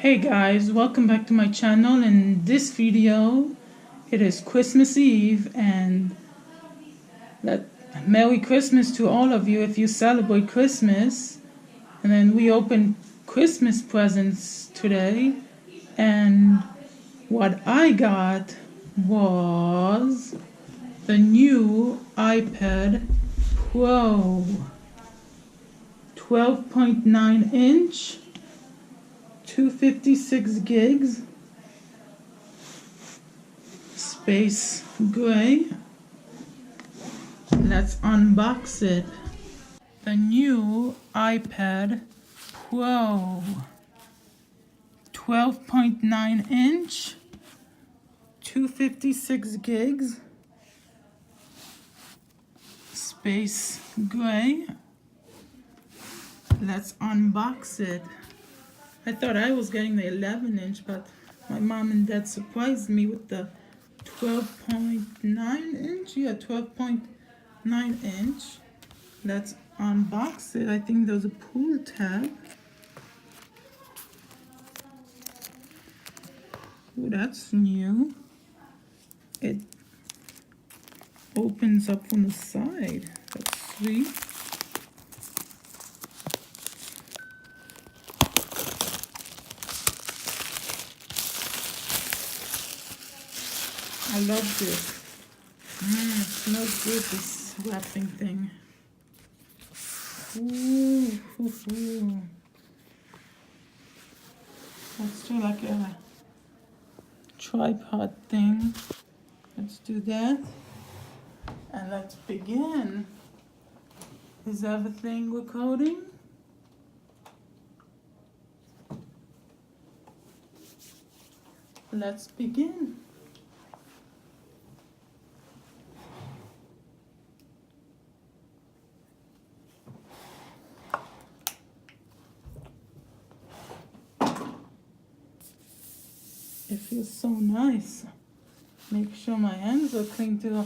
Hey guys, welcome back to my channel. In this video, it is Christmas Eve, and Merry Christmas to all of you if you celebrate Christmas. And then we opened Christmas presents today, and what I got was the new iPad Pro 12.9 inch, 256 gigs, space gray. Let's unbox it. The new iPad Pro 12.9 inch, 256 gigs, space gray. Let's unbox it. I thought I was getting the 11 inch, but my mom and dad surprised me with the 12.9 inch. Yeah, 12.9 inch. Let's unbox it. I think there's a pull tab. Oh, that's new. It opens up from the side. That's sweet. I love this. It smells good, this wrapping thing. Ooh. Let's do like a tripod thing. Let's do that. And let's begin. Is everything recording? Let's begin. It feels so nice. Make sure my hands are clean too.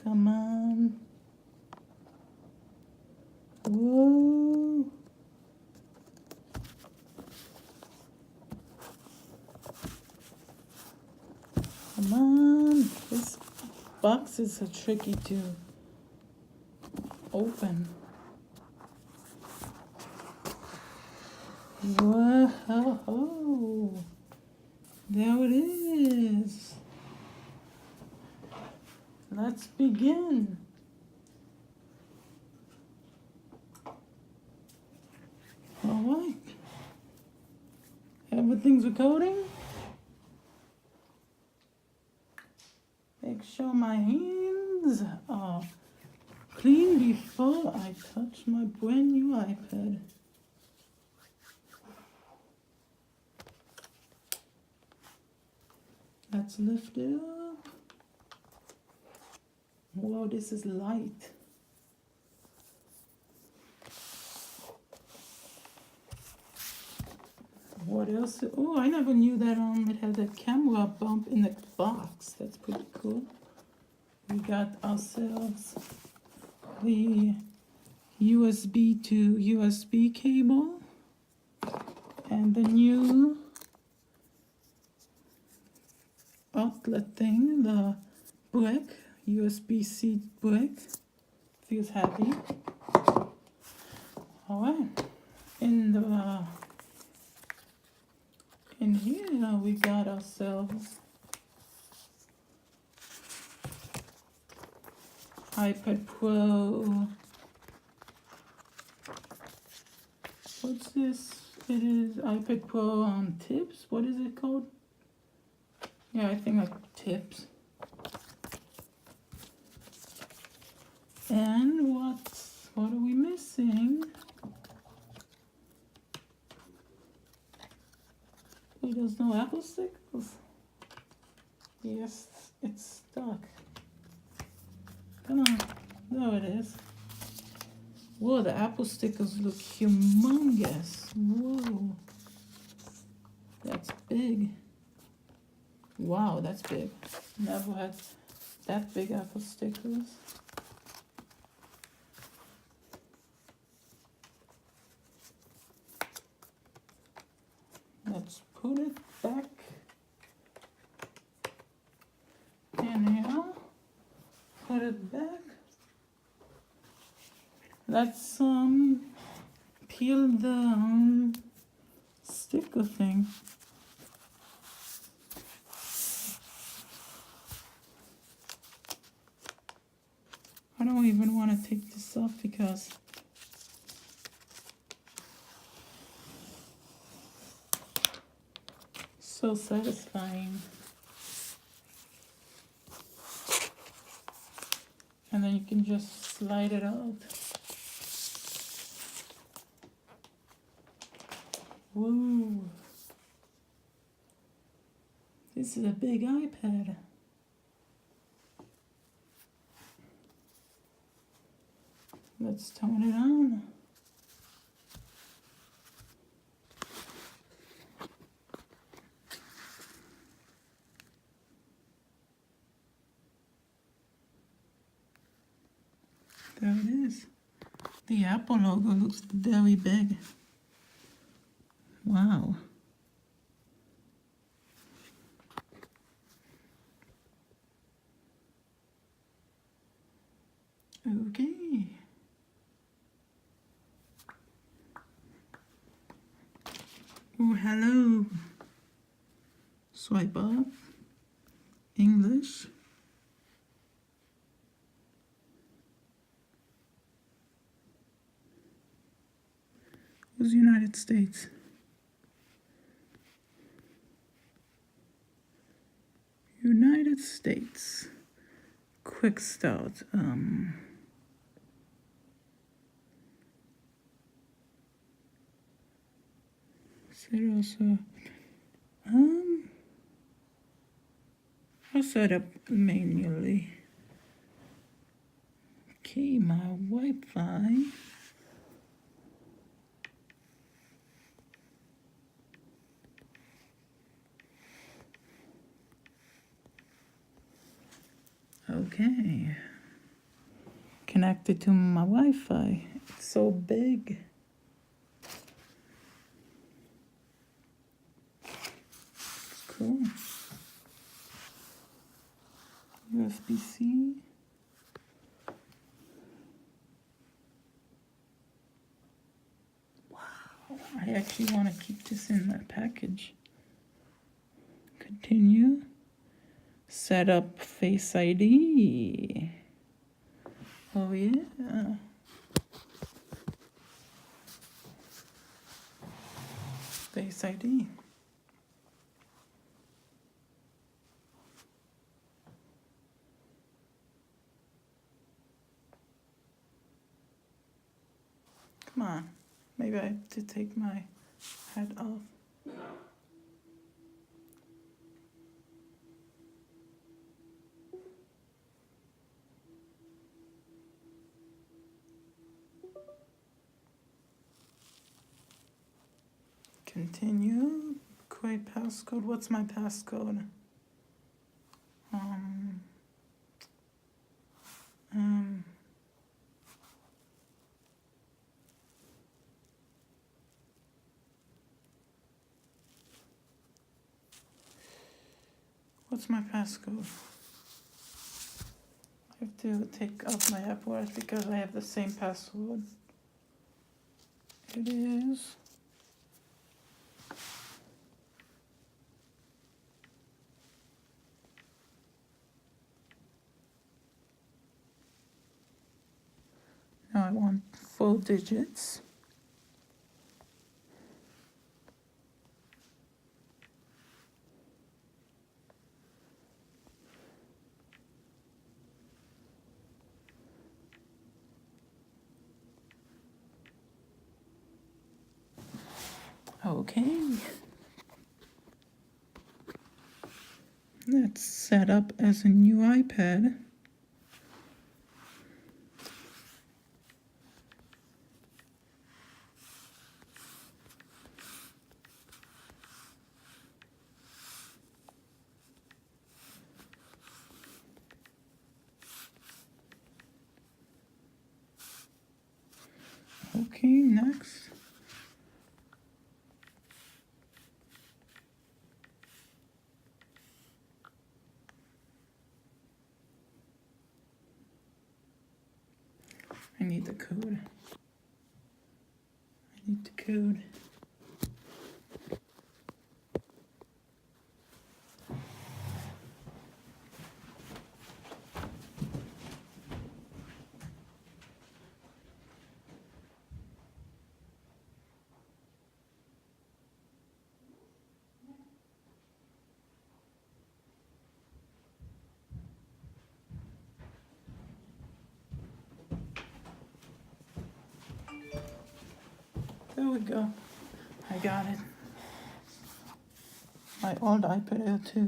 Come on. Whoa. Come on. This box is so tricky to open. Whoa, there it is. Let's begin. All right. Everything's recording. Make sure my hands are clean before I touch my brand new iPad. Let's lift it up. Whoa, this is light. What else? Oh, I never knew that it had a camera bump in the box. That's pretty cool. We got ourselves the USB to USB cable and the new outlet thing, the brick, USB-C brick. Feels heavy. All right. In here we got ourselves iPad Pro. What's this? It is iPad Pro on tips. What is it called? Yeah, I think like tips. And what are we missing? Oh, there's no apple stickers. Yes, it's stuck. Come on, there it is. Whoa, the apple stickers look humongous. Whoa, that's big. Wow, that's big. Never had that big apple stickers. put it back in here. Put it back. Let's peel the sticker thing. I don't even want to take this off because it's so satisfying. And then you can just slide it out. Woo! This is a big iPad. Let's turn it on. There it is. The Apple logo looks very big. Wow. Okay. Oh, hello. Swipe up. English. Who's United States? United States. Quick start. Also, I'll set up manually. Okay, my Wi-Fi. Okay. Connected to my Wi-Fi. It's so big. It's cool. USB-C. Wow. I actually want to keep this in the package. Continue. Set up Face ID. Oh yeah. Face ID. Come on. Maybe I have to take my hat off. Continue. Create passcode. What's my passcode? What's my passcode? I have to take off my Apple Watch because I have the same password. It is now I want 4 digits. Okay. Let's set up as a new iPad. Okay, next. code. There we go. I got it. My old iPad Air 2.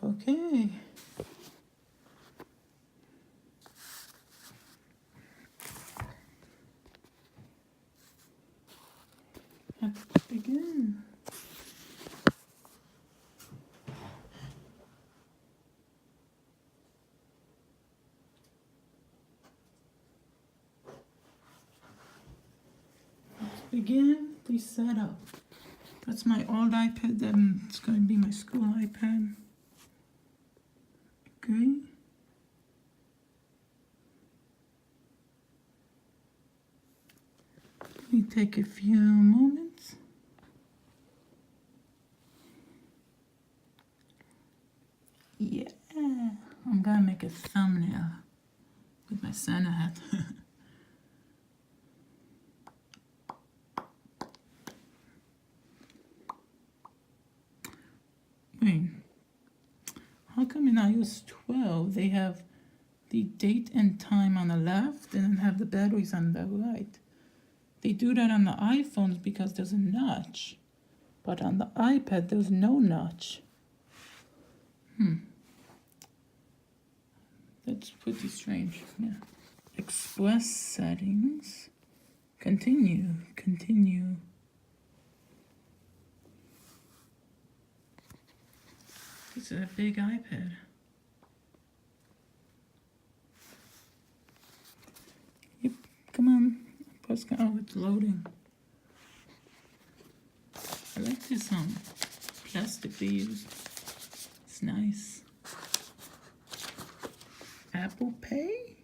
Okay. Let's begin. Begin the setup. That's my old iPad, then it's going to be my school iPad. Agree. Let me take a few moments. Yeah, I'm gonna make a thumbnail with my Santa hat. Wait, how come in iOS 12 they have the date and time on the left and then have the batteries on the right? They do that on the iPhones because there's a notch, but on the iPad there's no notch. That's pretty strange. Yeah. Express settings. Continue. It's a big iPad. Yep, come on. Press, oh, it's loading. I like this plastic they use. It's nice. Apple Pay?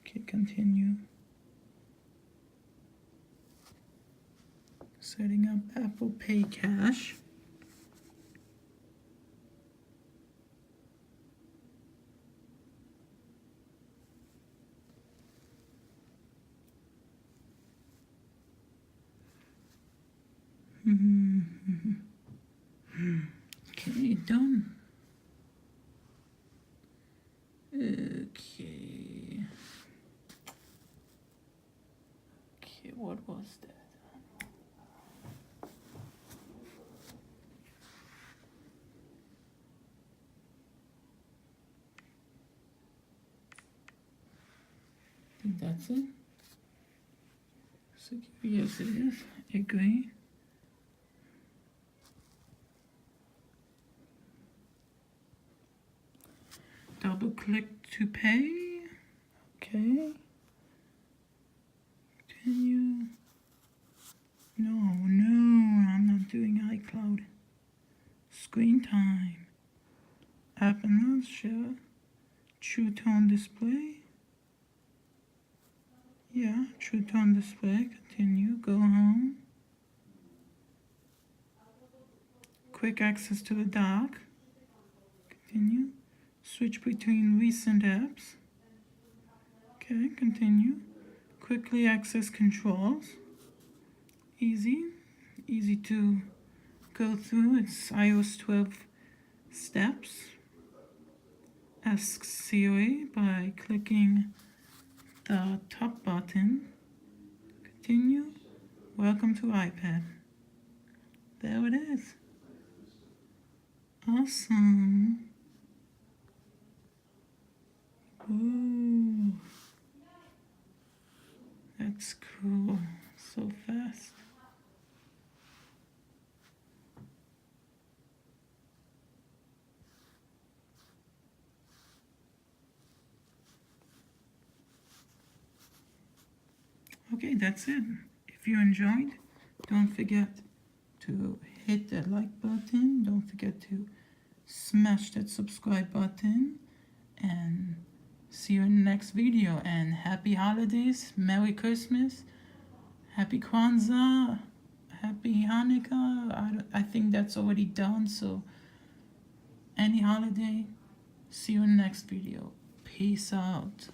Okay, continue. Setting up Apple Pay Cash. Okay, done. Okay, what was that? I think that's it. Yes, it is. Agree. Double click to pay. Okay. Continue. No, I'm not doing iCloud. Screen time. App announce, share. True tone display. Yeah, true tone display. Continue. Go home. Quick access to the dock. Continue. Switch between recent apps. Okay, continue. Quickly access controls. Easy to go through. It's iOS 12 steps. Ask Siri by clicking the top button. Continue. Welcome to iPad. There it is. Awesome. Ooh. That's cool. So fast. Okay, that's it. If you enjoyed, don't forget to hit that like button. Don't forget to smash that subscribe button. And see you in the next video. And happy holidays. Merry Christmas. Happy Kwanzaa. Happy Hanukkah. I think that's already done. So any holiday. See you in the next video. Peace out.